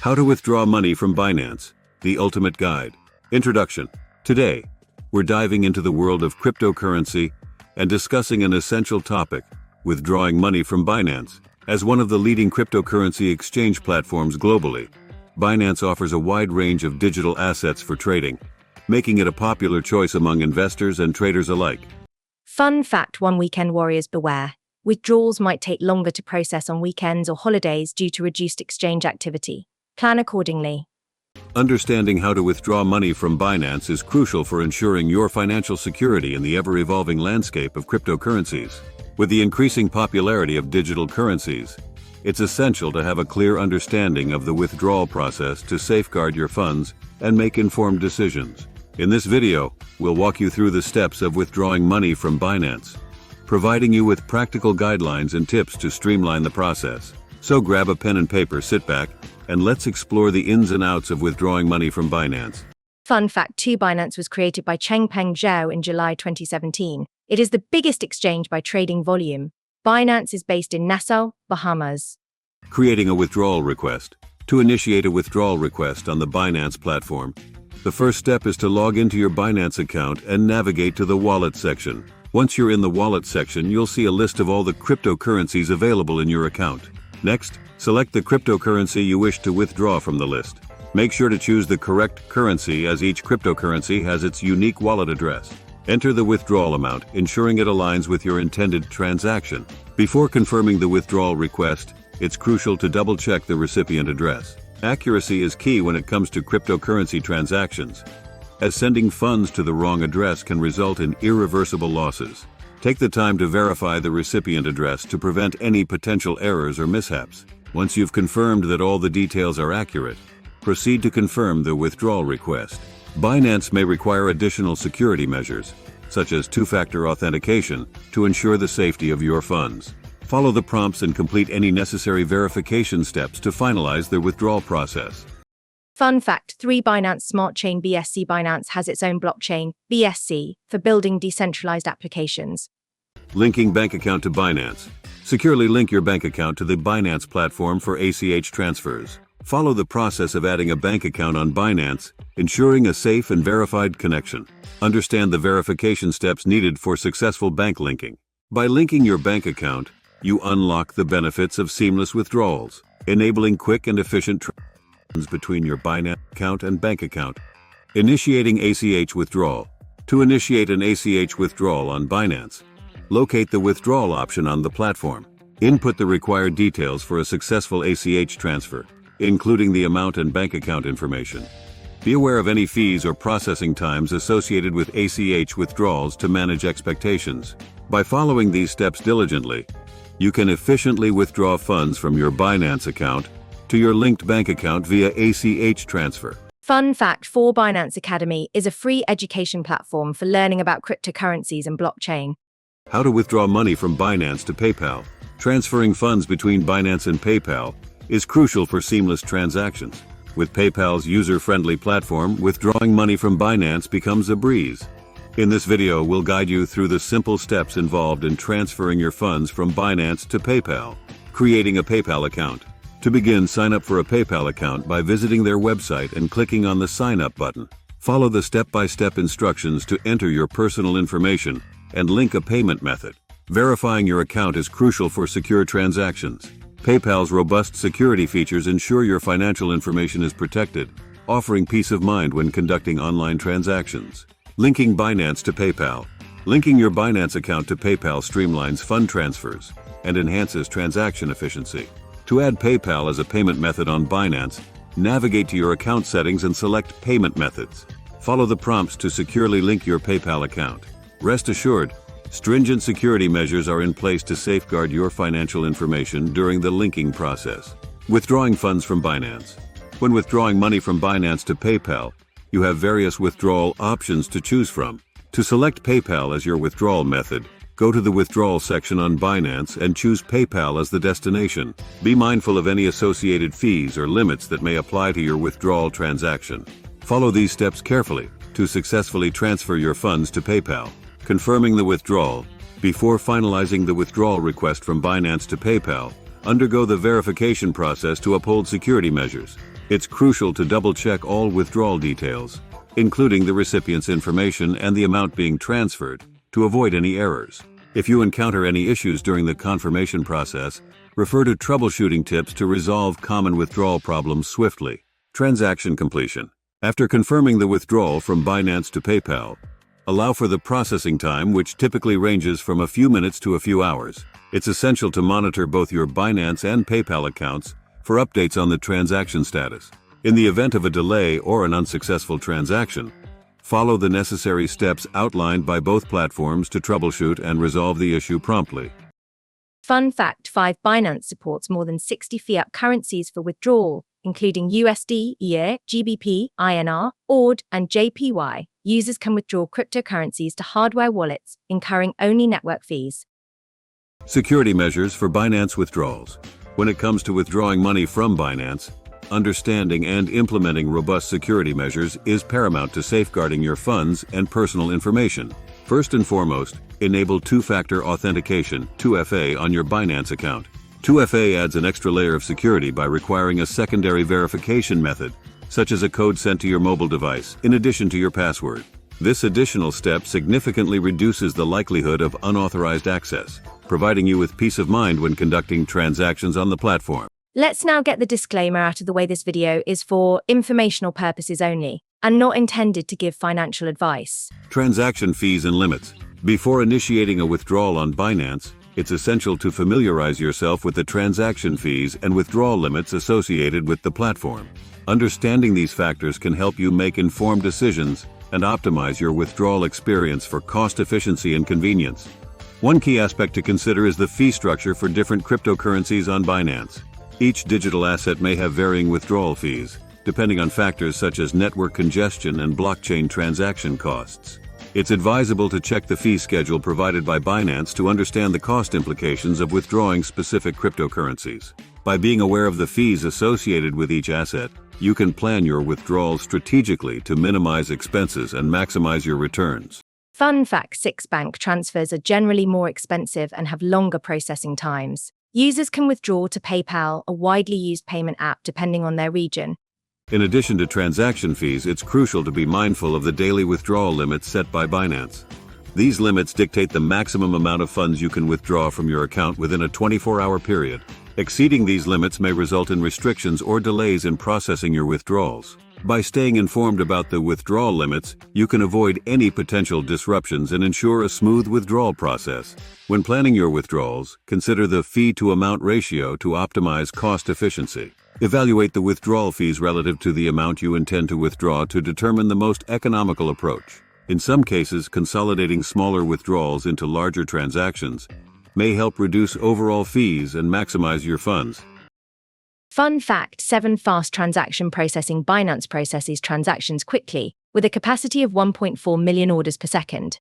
How to withdraw money from Binance, the ultimate guide. Introduction. Today, we're diving into the world of cryptocurrency and discussing an essential topic, withdrawing money from Binance. As one of the leading cryptocurrency exchange platforms globally, Binance offers a wide range of digital assets for trading, making it a popular choice among investors and traders alike. Fun fact: one weekend warriors beware. Withdrawals might take longer to process on weekends or holidays due to reduced exchange activity. Plan accordingly. Understanding how to withdraw money from Binance is crucial for ensuring your financial security in the ever-evolving landscape of cryptocurrencies. With the increasing popularity of digital currencies, it's essential to have a clear understanding of the withdrawal process to safeguard your funds and make informed decisions. In this video, we'll walk you through the steps of withdrawing money from Binance, providing you with practical guidelines and tips to streamline the process. So grab a pen and paper, sit back, and let's explore the ins and outs of withdrawing money from Binance. Fun fact 2: Binance was created by Changpeng Zhao in July 2017. It is the biggest exchange by trading volume. Binance is based in Nassau, Bahamas. Creating a withdrawal request. To initiate a withdrawal request on the Binance platform, the first step is to log into your Binance account and navigate to the wallet section. Once you're in the wallet section, you'll see a list of all the cryptocurrencies available in your account. Next, select the cryptocurrency you wish to withdraw from the list. Make sure to choose the correct currency, as each cryptocurrency has its unique wallet address. Enter the withdrawal amount, ensuring it aligns with your intended transaction. Before confirming the withdrawal request, it's crucial to double-check the recipient address. Accuracy is key when it comes to cryptocurrency transactions, as sending funds to the wrong address can result in irreversible losses. Take the time to verify the recipient address to prevent any potential errors or mishaps. Once you've confirmed that all the details are accurate, proceed to confirm the withdrawal request. Binance may require additional security measures, such as two-factor authentication, to ensure the safety of your funds. Follow the prompts and complete any necessary verification steps to finalize the withdrawal process. Fun fact 3: Binance Smart Chain BSC. Binance has its own blockchain, BSC, for building decentralized applications. Linking bank account to Binance. Securely link your bank account to the Binance platform for ACH transfers. Follow the process of adding a bank account on Binance, ensuring a safe and verified connection. Understand the verification steps needed for successful bank linking. By linking your bank account, you unlock the benefits of seamless withdrawals, enabling quick and efficient transactions between your Binance account and bank account. Initiating ACH withdrawal. To initiate an ACH withdrawal on Binance, locate the withdrawal option on the platform. Input the required details for a successful ACH transfer, including the amount and bank account information. Be aware of any fees or processing times associated with ACH withdrawals to manage expectations. By following these steps diligently, you can efficiently withdraw funds from your Binance account to your linked bank account via ACH transfer. Fun fact 4: Binance Academy is a free education platform for learning about cryptocurrencies and blockchain. How to withdraw money from Binance to PayPal. Transferring funds between Binance and PayPal is crucial for seamless transactions. With PayPal's user-friendly platform, withdrawing money from Binance becomes a breeze. In this video, we'll guide you through the simple steps involved in transferring your funds from Binance to PayPal. Creating a PayPal account. To begin, sign up for a PayPal account by visiting their website and clicking on the Sign Up button. Follow the step-by-step instructions to enter your personal information and link a payment method. Verifying your account is crucial for secure transactions. PayPal's robust security features ensure your financial information is protected, offering peace of mind when conducting online transactions. Linking Binance to PayPal. Linking your Binance account to PayPal streamlines fund transfers and enhances transaction efficiency. To add PayPal as a payment method on Binance, navigate to your account settings and select Payment Methods. Follow the prompts to securely link your PayPal account. Rest assured, stringent security measures are in place to safeguard your financial information during the linking process. Withdrawing funds from Binance. When withdrawing money from Binance to PayPal, you have various withdrawal options to choose from. To select PayPal as your withdrawal method, go to the withdrawal section on Binance and choose PayPal as the destination. Be mindful of any associated fees or limits that may apply to your withdrawal transaction. Follow these steps carefully to successfully transfer your funds to PayPal. Confirming the withdrawal. Before finalizing the withdrawal request from Binance to PayPal, undergo the verification process to uphold security measures. It's crucial to double-check all withdrawal details, including the recipient's information and the amount being transferred, to avoid any errors. If you encounter any issues during the confirmation process, refer to troubleshooting tips to resolve common withdrawal problems swiftly. Transaction completion. After confirming the withdrawal from Binance to PayPal, allow for the processing time, which typically ranges from a few minutes to a few hours. It's essential to monitor both your Binance and PayPal accounts for updates on the transaction status. In the event of a delay or an unsuccessful transaction, follow the necessary steps outlined by both platforms to troubleshoot and resolve the issue promptly. Fun fact: 5 Binance supports more than 60 fiat currencies for withdrawal, including USD, EUR, GBP, INR, AUD, and JPY. Users can withdraw cryptocurrencies to hardware wallets, incurring only network fees. Security measures for Binance withdrawals. When it comes to withdrawing money from Binance, understanding and implementing robust security measures is paramount to safeguarding your funds and personal information. First and foremost, enable two-factor authentication, 2FA, on your Binance account. 2FA adds an extra layer of security by requiring a secondary verification method, such as a code sent to your mobile device, in addition to your password. This additional step significantly reduces the likelihood of unauthorized access, providing you with peace of mind when conducting transactions on the platform. Let's now get the disclaimer out of the way. This video is for informational purposes only and not intended to give financial advice. Transaction fees and limits. Before initiating a withdrawal on Binance, it's essential to familiarize yourself with the transaction fees and withdrawal limits associated with the platform. Understanding these factors can help you make informed decisions and optimize your withdrawal experience for cost efficiency and convenience. One key aspect to consider is the fee structure for different cryptocurrencies on Binance. Each digital asset may have varying withdrawal fees, depending on factors such as network congestion and blockchain transaction costs. It's advisable to check the fee schedule provided by Binance to understand the cost implications of withdrawing specific cryptocurrencies. By being aware of the fees associated with each asset, you can plan your withdrawals strategically to minimize expenses and maximize your returns. Fun fact: 6 bank transfers are generally more expensive and have longer processing times. Users can withdraw to PayPal, a widely used payment app, depending on their region. In addition to transaction fees, it's crucial to be mindful of the daily withdrawal limits set by Binance. These limits dictate the maximum amount of funds you can withdraw from your account within a 24-hour period. Exceeding these limits may result in restrictions or delays in processing your withdrawals. By staying informed about the withdrawal limits, you can avoid any potential disruptions and ensure a smooth withdrawal process. When planning your withdrawals, consider the fee-to-amount ratio to optimize cost efficiency. Evaluate the withdrawal fees relative to the amount you intend to withdraw to determine the most economical approach. In some cases, consolidating smaller withdrawals into larger transactions may help reduce overall fees and maximize your funds. Fun fact: 7 fast transaction processing. Binance processes transactions quickly, with a capacity of 1.4 million orders per second.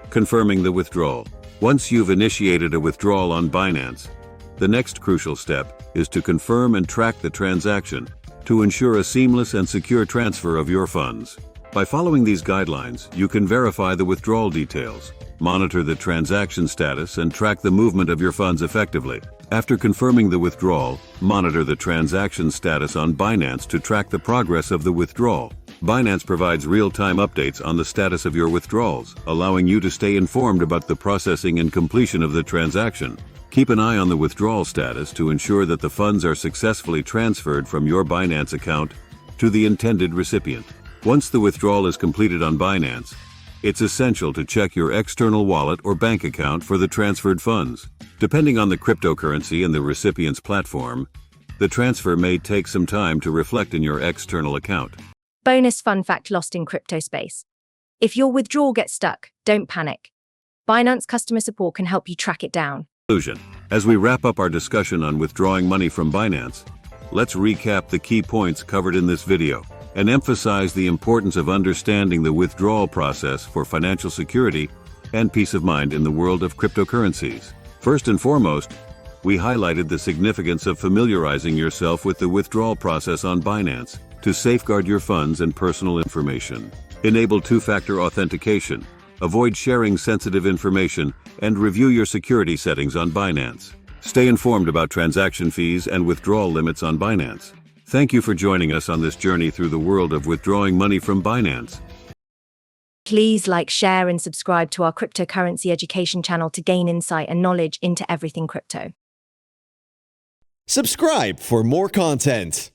Confirming the withdrawal. Once you've initiated a withdrawal on Binance, the next crucial step is to confirm and track the transaction to ensure a seamless and secure transfer of your funds. By following these guidelines, you can verify the withdrawal details, monitor the transaction status, and track the movement of your funds effectively. After confirming the withdrawal, monitor the transaction status on Binance to track the progress of the withdrawal. Binance provides real-time updates on the status of your withdrawals, allowing you to stay informed about the processing and completion of the transaction. Keep an eye on the withdrawal status to ensure that the funds are successfully transferred from your Binance account to the intended recipient. Once the withdrawal is completed on Binance, it's essential to check your external wallet or bank account for the transferred funds. Depending on the cryptocurrency and the recipient's platform, the transfer may take some time to reflect in your external account. Bonus fun fact: lost in crypto space. If your withdrawal gets stuck, don't panic. Binance customer support can help you track it down. Conclusion. As we wrap up our discussion on withdrawing money from Binance, let's recap the key points covered in this video and emphasize the importance of understanding the withdrawal process for financial security and peace of mind in the world of cryptocurrencies. First and foremost, we highlighted the significance of familiarizing yourself with the withdrawal process on Binance to safeguard your funds and personal information. Enable two-factor authentication, avoid sharing sensitive information, and review your security settings on Binance. Stay informed about transaction fees and withdrawal limits on Binance. Thank you for joining us on this journey through the world of withdrawing money from Binance. Please like, share, and subscribe to our cryptocurrency education channel to gain insight and knowledge into everything crypto. Subscribe for more content.